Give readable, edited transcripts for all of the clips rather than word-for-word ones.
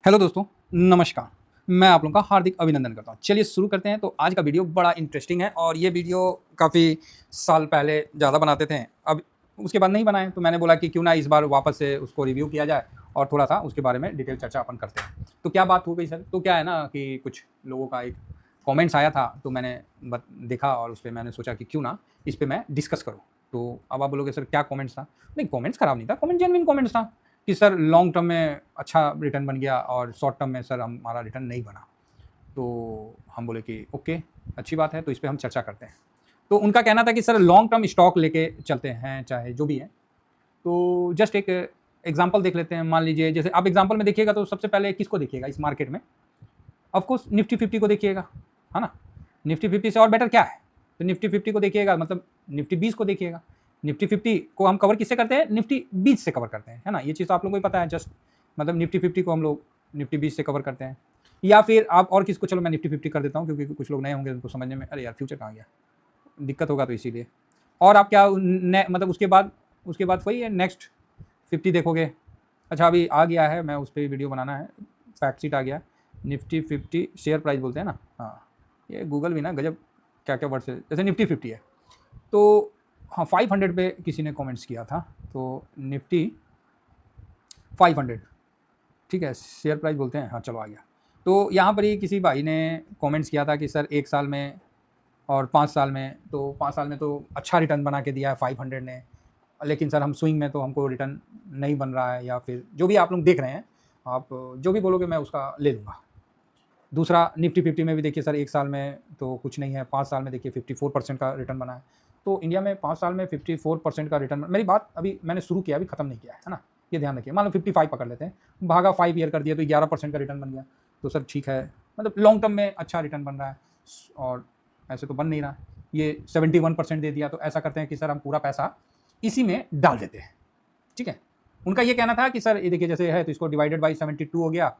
Hello दोस्तों, नमस्कार। मैं आप लोगों का हार्दिक अभिनंदन करता हूँ। चलिए शुरू करते हैं। तो आज का वीडियो बड़ा इंटरेस्टिंग है और ये वीडियो काफ़ी साल पहले ज़्यादा बनाते थे, अब उसके बाद नहीं बनाए, तो मैंने बोला कि क्यों ना इस बार वापस से उसको रिव्यू किया जाए और थोड़ा सा उसके बारे में डिटेल चर्चा अपन करते हैं। तो क्या बात हो गई सर? तो क्या है ना कि कुछ लोगों का एक कमेंट्स आया था, तो मैंने देखा और उस पर मैंने सोचा कि क्यों ना इस पर मैं डिस्कस करूँ। तो अब आप बोलोगे सर क्या कमेंट्स था? नहीं, कमेंट्स खराब नहीं था, कमेंट जेन्युइन कमेंट्स था कि सर लॉन्ग टर्म में अच्छा रिटर्न बन गया और शॉर्ट टर्म में सर हमारा रिटर्न नहीं बना। तो हम बोले कि ओके, अच्छी बात है, तो इस पर हम चर्चा करते हैं। तो उनका कहना था कि सर लॉन्ग टर्म स्टॉक लेके चलते हैं, चाहे जो भी है। तो जस्ट एक एग्जांपल देख लेते हैं। मान लीजिए, जैसे आप एग्जांपल में देखिएगा तो सबसे पहले किसको देखिएगा इस मार्केट में? ऑफकोर्स निफ्टी 50 को देखिएगा, है ना। निफ्टी 50 से और बेटर क्या है? तो निफ्टी 50 को देखिएगा, मतलब निफ्टी 20 को देखिएगा। निफ्टी 50 को हम कवर किससे करते हैं? निफ्टी 20 से कवर करते हैं, है ना। ये चीज़ तो आप लोगों को ही पता है। जस्ट मतलब निफ्टी 50 को हम लोग निफ्टी 20 से कवर करते हैं। या फिर आप और किसको, चलो मैं निफ्टी 50 कर देता हूँ क्योंकि कुछ लोग नए होंगे उनको समझने में अरे यार फ्यूचर कहाँ गया, दिक्कत होगा, तो इसीलिए। और आप क्या मतलब उसके बाद वही है, नेक्स्ट 50 देखोगे। अच्छा अभी आ गया है, मैं उस पर वीडियो बनाना है। फैक्ट शीट आ गया, निफ्टी 50 शेयर प्राइस बोलते हैं ना। हाँ, ये गूगल भी ना गजब क्या क्या वर्ड से, जैसे निफ्टी 50 है तो हाँ 500 पे किसी ने कमेंट्स किया था। तो निफ्टी 500, ठीक है, शेयर प्राइस बोलते हैं। हाँ चलो आ गया। तो यहाँ पर ही किसी भाई ने कमेंट्स किया था कि सर 1 साल में और 5 साल में, तो 5 साल में तो अच्छा रिटर्न बना के दिया है 500 ने, लेकिन सर हम स्विंग में तो हमको रिटर्न नहीं बन रहा है। या फिर जो भी आप लोग देख रहे हैं, आप जो भी बोलोगे मैं उसका ले लूँगा। दूसरा निफ्टी 50 में भी देखिए सर 1 साल में तो कुछ नहीं है, 5 साल में देखिए 54% का रिटर्न बना है। तो इंडिया में 5 साल में 54% का रिटर्न, मेरी बात अभी मैंने शुरू किया, अभी खत्म नहीं किया है ना, ये ध्यान रखिए। मान लो 55 पकड़ लेते हैं, भागा 5 ईयर कर दिया तो 11% का रिटर्न बन गया। तो सर ठीक है, मतलब लॉन्ग टर्म में अच्छा रिटर्न बन रहा है और ऐसे तो बन नहीं रहा। ये 71% दे दिया, तो ऐसा करते हैं कि सर हम पूरा पैसा इसी में डाल देते हैं, ठीक है। उनका ये कहना था कि सर ये देखिए जैसे है, तो इसको डिवाइडेड बाई 72 हो गया,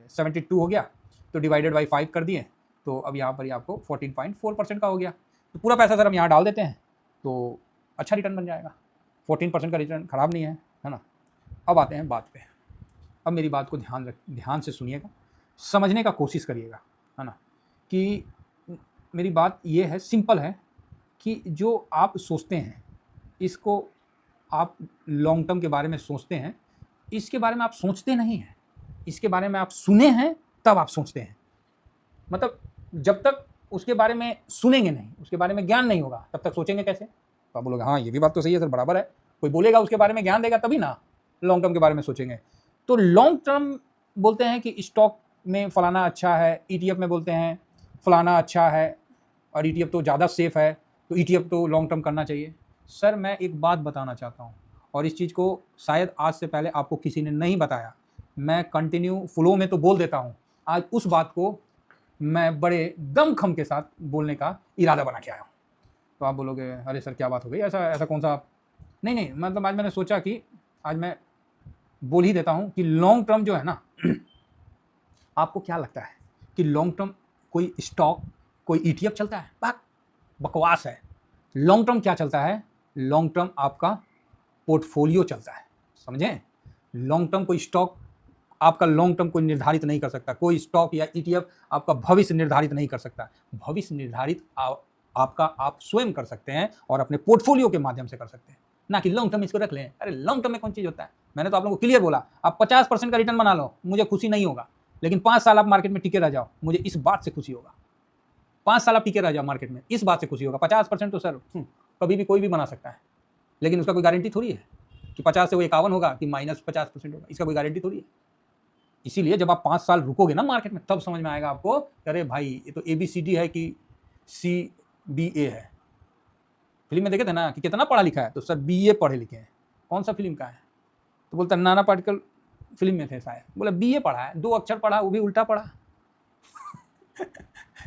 72 हो गया, तो डिवाइडेड बाई 5 कर दिए, तो अब यहाँ पर ही आपको 14.4% का हो गया। तो पूरा पैसा सर हम यहाँ डाल देते हैं तो अच्छा रिटर्न बन जाएगा। 14% का रिटर्न खराब नहीं है ना। अब आते हैं बात पे। अब मेरी बात को ध्यान से सुनिएगा, समझने का कोशिश करिएगा, है ना। कि मेरी बात ये है, सिंपल है, कि जो आप सोचते हैं इसको, आप लॉन्ग टर्म के बारे में सोचते हैं, इसके बारे में आप सोचते नहीं हैं, इसके बारे में आप सुने हैं तब आप सोचते हैं। मतलब जब तक उसके बारे में सुनेंगे नहीं, उसके बारे में ज्ञान नहीं होगा, तब तक सोचेंगे कैसे? तो आप बोलोगे हाँ ये भी बात तो सही है सर, बराबर है। कोई बोलेगा उसके बारे में ज्ञान देगा तभी ना लॉन्ग टर्म के बारे में सोचेंगे। तो लॉन्ग टर्म बोलते हैं कि स्टॉक में फलाना अच्छा है, ETF में बोलते हैं फलाना अच्छा है, और ETF तो ज़्यादा सेफ है, तो ETF तो लॉन्ग टर्म करना चाहिए। सर मैं एक बात बताना चाहता हूँ, और इस चीज़ को शायद आज से पहले आपको किसी ने नहीं बताया, मैं कंटिन्यू फ्लो में तो बोल देता हूँ, आज उस बात को मैं बड़े दमखम के साथ बोलने का इरादा बना के आया हूँ। तो आप बोलोगे अरे सर क्या बात हो गई, ऐसा ऐसा कौन सा? नहीं, मतलब आज मैंने सोचा कि आज मैं बोल ही देता हूँ कि लॉन्ग टर्म जो है ना, आपको क्या लगता है कि लॉन्ग टर्म कोई स्टॉक, कोई ETF चलता है? बकवास है। लॉन्ग टर्म क्या चलता है? लॉन्ग टर्म आपका पोर्टफोलियो चलता है, समझें। लॉन्ग टर्म कोई स्टॉक आपका लॉन्ग टर्म कोई निर्धारित नहीं कर सकता, कोई स्टॉक या ETF आपका भविष्य निर्धारित नहीं कर सकता। भविष्य निर्धारित आपका आप स्वयं कर सकते हैं और अपने पोर्टफोलियो के माध्यम से कर सकते हैं, ना कि लॉन्ग टर्म इसको रख लें। अरे लॉन्ग टर्म में कौन चीज़ होता है? मैंने तो आप लोगों को क्लियर बोला, आप 50% का रिटर्न बना लो, मुझे खुशी नहीं होगा, लेकिन 5 साल आप मार्केट में टिके रह जाओ, मुझे इस बात से खुशी होगा। 5 साल आप टिके रह जाओ मार्केट में, इस बात से खुशी होगा। 50% तो सर कभी भी कोई भी बना सकता है, लेकिन उसका कोई गारंटी थोड़ी है कि 50 से वो 51 होगा कि -50% होगा, इसका कोई गारंटी थोड़ी है। इसीलिए जब आप 5 साल रुकोगे ना मार्केट में, तब समझ में आएगा आपको, अरे भाई ये तो ABCD है कि CBA है। फिल्म में देखे थे ना कि कितना पढ़ा लिखा है, तो सर BA पढ़े लिखे हैं। कौन सा फिल्म का है? तो बोलता नाना पाटेकर फिल्म में थे शायद, बोला BA पढ़ा है, 2 अक्षर पढ़ा वो भी उल्टा पढ़ा।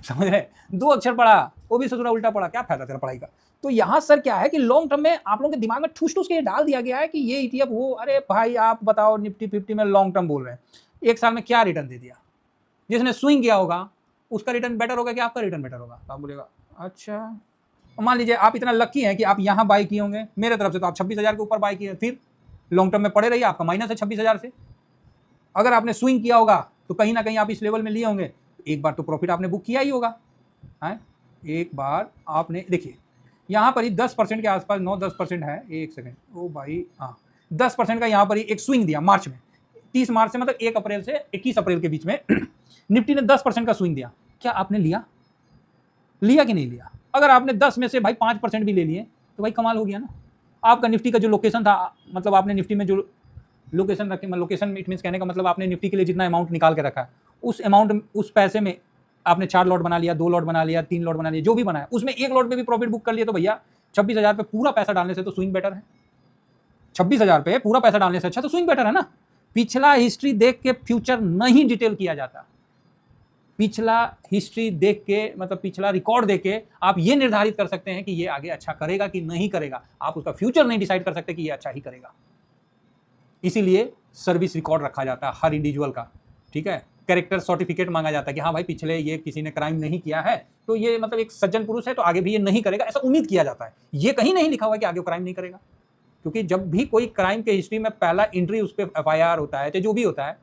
समझ रहे? 2 अक्षर पढ़ा वो भी ससुरा उल्टा पढ़ा, क्या फायदा तेरा पढ़ाई का? तो यहाँ सर क्या है कि लॉन्ग टर्म में आप लोगों के दिमाग में ठूस ठूस के डाल दिया गया है कि ये ETF वो, अरे भाई आप बताओ निफ्टी 50 में लॉन्ग टर्म बोल रहे हैं, 1 साल में क्या रिटर्न दे दिया? जिसने स्विंग किया होगा उसका रिटर्न बेटर होगा कि आपका रिटर्न बेटर होगा? तो आप बोलेगा अच्छा, मान लीजिए आप इतना लकी हैं कि आप यहाँ बाई किए होंगे, मेरे तरफ से तो आप 26,000 के ऊपर बाई किए, फिर लॉन्ग टर्म में पड़े रहिए, आपका माइनस है 26,000 से। अगर आपने स्विंग किया होगा तो कहीं ना कहीं आप इस लेवल में लिए होंगे, एक बार तो प्रॉफिट आपने बुक किया ही होगा है। एक बार आपने देखिए यहाँ पर ही 10% के आसपास 9-10% है, एक सेकंड, ओ भाई हाँ 10% का यहाँ पर ही एक स्विंग दिया मार्च में, 30 मार्च से मतलब 1 अप्रैल से 21 अप्रैल के बीच में निफ्टी ने 10% का स्विंग दिया। क्या आपने लिया कि नहीं लिया? अगर आपने 10 में से भाई 5% भी ले लिए तो भाई कमाल हो गया ना। आपका निफ्टी का जो लोकेशन था, मतलब आपने निफ्टी में जो लोकेशन रखे, लोकेशन इट मीन्स कहने का मतलब आपने निफ्टी के लिए जितना अमाउंट निकाल के रखा है, उस अमाउंट उस पैसे में आपने 4 लॉट बना लिया, 2 लॉट बना लिया, 3 लॉट बना लिया, जो भी बनाया उसमें 1 लॉट पे भी प्रॉफिट बुक कर लिया, तो भैया 26,000 पे पूरा पैसा डालने से तो स्विंग बेटर है। 26,000 पे पूरा पैसा डालने से अच्छा तो स्विंग बेटर है ना। पिछला हिस्ट्री देख के फ्यूचर नहीं डिटेल किया जाता। पिछला हिस्ट्री देख के मतलब पिछला रिकॉर्ड देख के आप ये निर्धारित कर सकते हैं कि ये आगे अच्छा करेगा कि नहीं करेगा। आप उसका फ्यूचर नहीं डिसाइड कर सकते कि ये अच्छा ही करेगा। इसीलिए सर्विस रिकॉर्ड रखा जाता है हर इंडिविजुअल का, ठीक है। कैरेक्टर सर्टिफिकेट मांगा जाता है कि हाँ भाई पिछले ये किसी ने क्राइम नहीं किया है तो ये मतलब एक सज्जन पुरुष है तो आगे भी ये नहीं करेगा, ऐसा उम्मीद किया जाता है। ये कहीं नहीं लिखा हुआ है कि आगे क्राइम नहीं करेगा, क्योंकि जब भी कोई क्राइम के हिस्ट्री में पहला एंट्री उस पर FIR होता है, तो जो भी होता है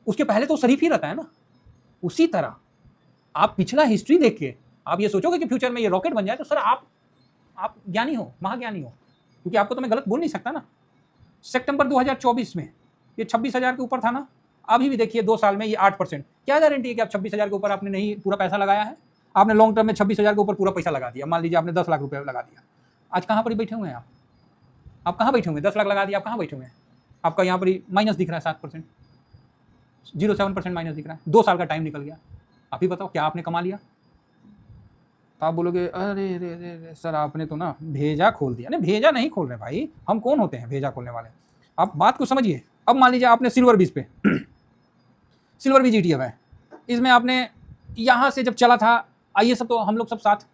उसके पहले तो शरीफ ही रहता है ना। उसी तरह आप पिछला हिस्ट्री देख के आप ये सोचोगे कि फ्यूचर में ये रॉकेट बन जाए, तो सर आप ज्ञानी हो, महाज्ञानी हो, क्योंकि आपको तो मैं गलत बोल नहीं सकता ना। सितंबर 2024 में ये 26,000 के ऊपर था ना, अभी भी देखिए 2 साल में ये 8%। क्या गारंटी है कि आप 26,000 के ऊपर आपने नहीं पूरा पैसा लगाया है? आपने लॉन्ग टर्म में 26,000 के ऊपर पूरा पैसा लगा दिया, मान लीजिए आपने 10 लाख रुपए लगा दिया, आज कहाँ पर बैठे हुए हैं आप कहाँ बैठे हुए हैं? 10 लाख लगा दिया, आप कहाँ बैठे हुए हैं? आपका यहाँ पर माइनस दिख रहा है 7%, 0.7% माइनस दिख रहा है। 2 साल का टाइम निकल गया। आप ही बताओ क्या आपने कमा लिया? तो आप बोलोगे अरे रे रे रे सर आपने तो ना भेजा खोल दिया। नहीं, भेजा नहीं खोल रहे भाई, हम कौन होते हैं भेजा खोलने वाले? आप बात को समझिए। अब मान लीजिए आपने सिल्वर बीज पे सिल्वर बीज ETF है, इसमें आपने यहाँ से जब चला था, आइए सब तो हम लोग सब साथ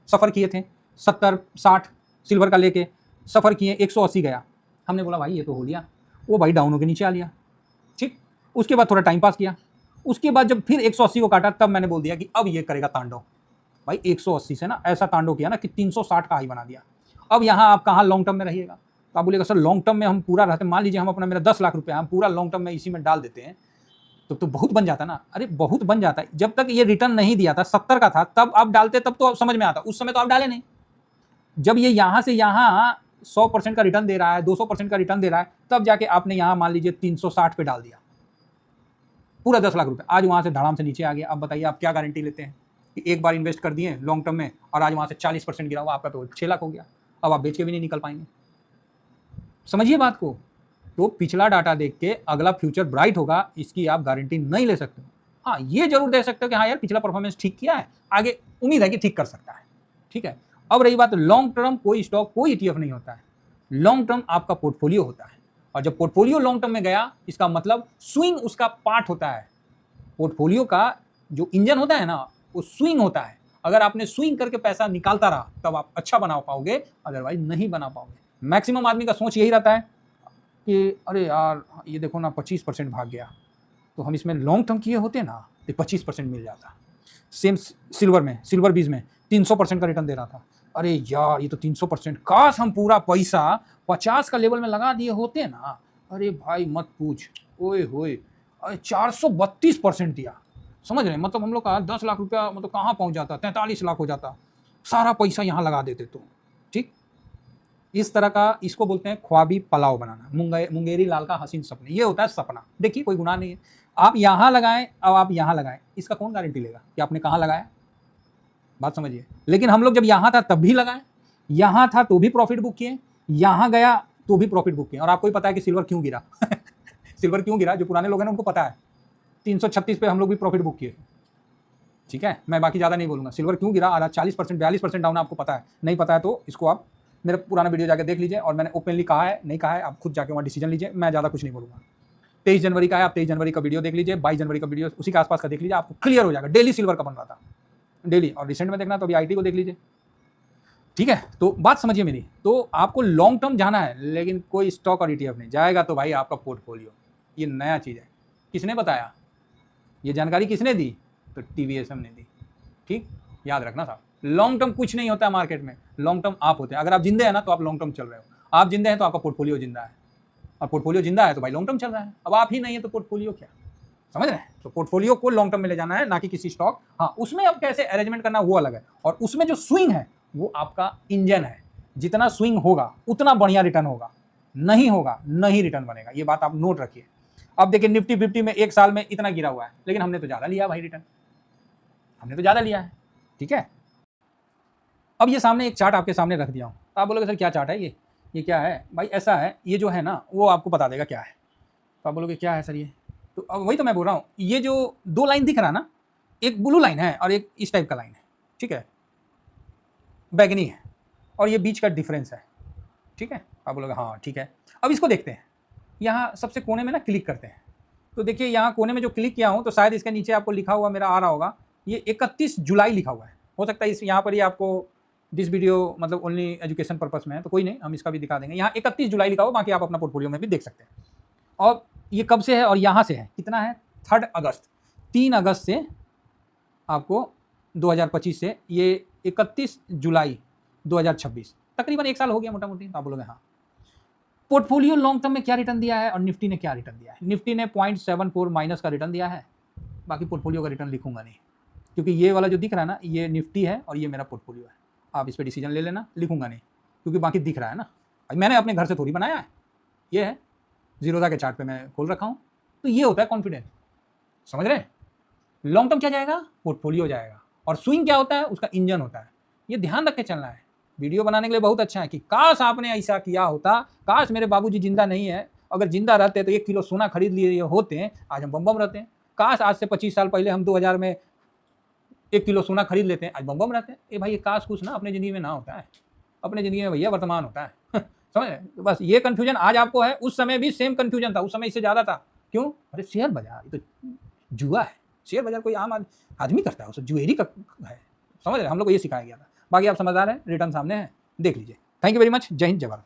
सफ़र किए थे, 70-60 सिल्वर का लेके सफ़र किए, 180 गया। हमने बोला भाई ये तो हो लिया, वो भाई डाउन होकर नीचे आ लिया, ठीक। उसके बाद थोड़ा टाइम पास किया, उसके बाद जब फिर 180 को काटा, तब मैंने बोल दिया कि अब ये करेगा तांडव। भाई 180 से ना ऐसा तांडव किया ना कि 360 का हाई बना दिया। अब यहाँ आप कहाँ लॉन्ग टर्म में रहिएगा? तो आप बोलिएगा सर लॉन्ग टर्म में हम पूरा रहते, मान लीजिए हम अपना मेरा 10 लाख रुपये हम पूरा लॉन्ग टर्म में इसी में डाल देते हैं, तो बहुत बन जाता ना। अरे बहुत बन जाता है। जब तक ये रिटर्न नहीं दिया था, 70 का था, तब आप डालते, तब तो आप समझ में आता, उस समय तो आप डाले नहीं। जब ये यहाँ से यहाँ 100% का रिटर्न दे रहा है, 200% का रिटर्न दे रहा है, तब जाके आपने यहाँ मान लीजिए 360 पे डाल दिया पूरा 10 लाख रुपए। आज वहाँ से धड़ाम से नीचे आ गया। अब बताइए आप क्या गारंटी लेते हैं कि एक बार इन्वेस्ट कर दिए लॉन्ग टर्म में और आज वहाँ से 40% गिरा हुआ, आपका तो 6 लाख हो गया। अब आप बेच के भी नहीं निकल पाएंगे। समझिए बात को। तो पिछला डाटा देख के अगला फ्यूचर ब्राइट होगा, इसकी आप गारंटी नहीं ले सकते। हाँ ये जरूर दे सकते हो कि हाँ यार पिछला परफॉर्मेंस ठीक किया है, आगे उम्मीद है कि ठीक कर सकता है, ठीक है। अब रही बात लॉन्ग टर्म, कोई स्टॉक कोई ETF नहीं होता है। लॉन्ग टर्म आपका पोर्टफोलियो होता है, और जब पोर्टफोलियो लॉन्ग टर्म में गया, इसका मतलब स्विंग उसका पार्ट होता है। पोर्टफोलियो का जो इंजन होता है ना, वो स्विंग होता है। अगर आपने स्विंग करके पैसा निकालता रहा तब आप अच्छा बना पाओगे, अदरवाइज नहीं बना पाओगे। मैक्सिमम आदमी का सोच यही रहता है कि अरे यार ये देखो ना 25% भाग गया, तो हम इसमें लॉन्ग टर्म किए होते ना तो 25% मिल जाता। सेम सिल्वर बीज में 300% का रिटर्न दे रहा था। अरे यार ये तो 300%, काश हम पूरा पैसा 50 का लेवल में लगा दिए होते ना। अरे भाई मत पूछ, ओए होए 432% दिया। समझ रहे हैं? मतलब हम लोग का 10 लाख रुपया मतलब कहाँ पहुँच जाता, 43 लाख हो जाता, सारा पैसा यहाँ लगा देते तो, ठीक। इस तरह का, इसको बोलते हैं ख्वाबी पलाव बनाना, मुंगेरी लाल का हसीन सपने। ये होता है सपना। देखिए कोई गुनाह नहीं है, आप यहाँ लगाएं अब आप यहाँ लगाएं, इसका कौन गारंटी लेगा कि आपने कहाँ लगाया? बात समझिए। लेकिन हम लोग जब यहाँ था तब भी लगाए, यहाँ था तो भी प्रॉफिट बुक किए, यहाँ गया तो भी प्रॉफिट बुक किए। और आपको ही पता है कि सिल्वर क्यों गिरा सिल्वर क्यों गिरा, जो पुराने लोग हैं ना उनको पता है। 336 पे हम लोग भी प्रॉफिट बुक किए, ठीक है। मैं बाकी ज़्यादा नहीं बोलूँगा। सिल्वर क्यों गिरा, आधा 40% 42% डाउन, आपको पता है। नहीं पता है तो इसको आप मेरा पुराना वीडियो जाकर देख लीजिए, और मैंने ओपनली कहा है नहीं कहा है आप खुद जाके वहाँ डिसीजन लीजिए, मैं ज़्यादा कुछ नहीं बोलूँगा। 23 जनवरी का है, आप 23 जनवरी का वीडियो देख लीजिए, 22 जनवरी का वीडियो उसी के आसपास का देख लीजिए, आपको क्लियर हो जाएगा। डेली सिल्वर का बन रहा था, डेली। और रिसेंट में देखना तो अभी IT को देख लीजिए, ठीक है। तो बात समझिए मेरी। तो आपको लॉन्ग टर्म जाना है, लेकिन कोई स्टॉक और ETF नहीं जाएगा तो भाई आपका पोर्टफोलियो। ये नया चीज़ है। किसने बताया? ये जानकारी किसने दी? तो TVSM ने दी, ठीक। याद रखना साहब, लॉन्ग टर्म कुछ नहीं होता है मार्केट में, लॉन्ग टर्म आप होते हैं। अगर आप जिंदे हैं ना तो आप लॉन्ग टर्म चल रहे हो, आप जिंदे हैं तो आपका पोर्टफोलियो जिंदा है। और पोर्टफोलियो जिंदा है तो भाई लॉन्ग टर्म चल रहा है। अब आप ही नहीं है तो पोर्टफोलियो क्या, समझ रहे हैं? तो पोर्टफोलियो को लॉन्ग टर्म में ले जाना है, ना कि किसी स्टॉक। हाँ, उसमें अब कैसे अरेंजमेंट करना वो अलग है, और उसमें जो स्विंग है वो आपका इंजन है। जितना स्विंग होगा उतना बढ़िया रिटर्न होगा, नहीं होगा नहीं रिटर्न बनेगा। ये बात आप नोट रखिए। अब देखिए निफ्टी 50 में एक साल में इतना गिरा हुआ है, लेकिन हमने तो ज़्यादा लिया भाई रिटर्न, हमने तो ज़्यादा लिया है, ठीक है। अब ये सामने एक चार्ट आपके सामने रख दिया हूँ, तो आप बोलोगे सर क्या चार्ट है ये क्या है? भाई ऐसा है, ये जो है ना वो आपको बता देगा क्या है। तो आप बोलोगे क्या है सर ये? तो अब वही तो मैं बोल रहा हूँ, ये जो दो लाइन दिख रहा ना, एक ब्लू लाइन है और एक इस टाइप का लाइन है, ठीक है, बैगनी है, और ये बीच का डिफरेंस है, ठीक है। आप बोलोगे हाँ ठीक है। अब इसको देखते हैं, यहाँ सबसे कोने में ना क्लिक करते हैं, तो देखिए यहाँ कोने में जो क्लिक किया हूँ तो शायद इसके नीचे आपको लिखा हुआ मेरा आ रहा होगा, ये 31 जुलाई लिखा हुआ है। हो सकता है इस यहाँ पर ही आपको दिस वीडियो मतलब ओनली एजुकेशन पर्पस में है, तो कोई नहीं, हम इसका भी दिखा देंगे। यहाँ 31 जुलाई लिखा हुआ, बाकी आप अपना पोर्टफोलियो में भी देख सकते हैं। और ये कब से है और यहाँ से है कितना है? 3 अगस्त, 3 अगस्त से आपको 2025 से ये 31 जुलाई 2026, तकरीबन एक साल हो गया मोटा मोटी। तो आप बोलोगे हाँ। पोर्टफोलियो लॉन्ग टर्म में क्या रिटर्न दिया है और निफ्टी ने क्या रिटर्न दिया है? निफ्टी ने 0.74 माइनस का रिटर्न दिया है, बाकी पोर्टफोलियो का रिटर्न लिखूंगा नहीं, क्योंकि ये वाला जो दिख रहा है ना ये निफ्टी है और ये मेरा पोर्टफोलियो है। आप इस पर डिसीजन ले लेना, लिखूंगा नहीं, क्योंकि बाकी दिख रहा है ना, मैंने अपने घर से थोड़ी बनाया है, ये है जीरोधा के चार्ट पे मैं खोल रखा हूँ। तो ये होता है कॉन्फिडेंस, समझ रहे हैं? लॉन्ग टर्म क्या जाएगा? पोर्टफोलियो जाएगा। और स्विंग क्या होता है? उसका इंजन होता है। ये ध्यान रख के चलना है। वीडियो बनाने के लिए बहुत अच्छा है कि काश आपने ऐसा किया होता, काश मेरे बाबूजी जिंदा नहीं है, अगर जिंदा रहते तो 1 किलो सोना खरीद लिए होते, आज हम बम रहते हैं। काश आज से 25 साल पहले हम 2000 में 1 किलो सोना खरीद लेते हैं, आज बम रहते हैं। ये भाई ये काश कुछ ना अपने ज़िंदगी में ना होता है, अपने ज़िंदगी में भैया वर्तमान होता है। समझ रहे? तो बस ये कन्फ्यूजन आज आपको है, उस समय भी सेम कन्फ्यूजन था, उस समय इससे ज़्यादा था। क्यों? अरे शेयर बाजार ये तो जुआ है, शेयर बाजार कोई आम आदमी करता है, उसे जुएरी का है, समझ रहे? हम लोग को ये सिखाया गया था। बाकी आप समझदार हैं, रिटर्न सामने है, देख लीजिए। Thank you very much. जय हिंद, जय भारत।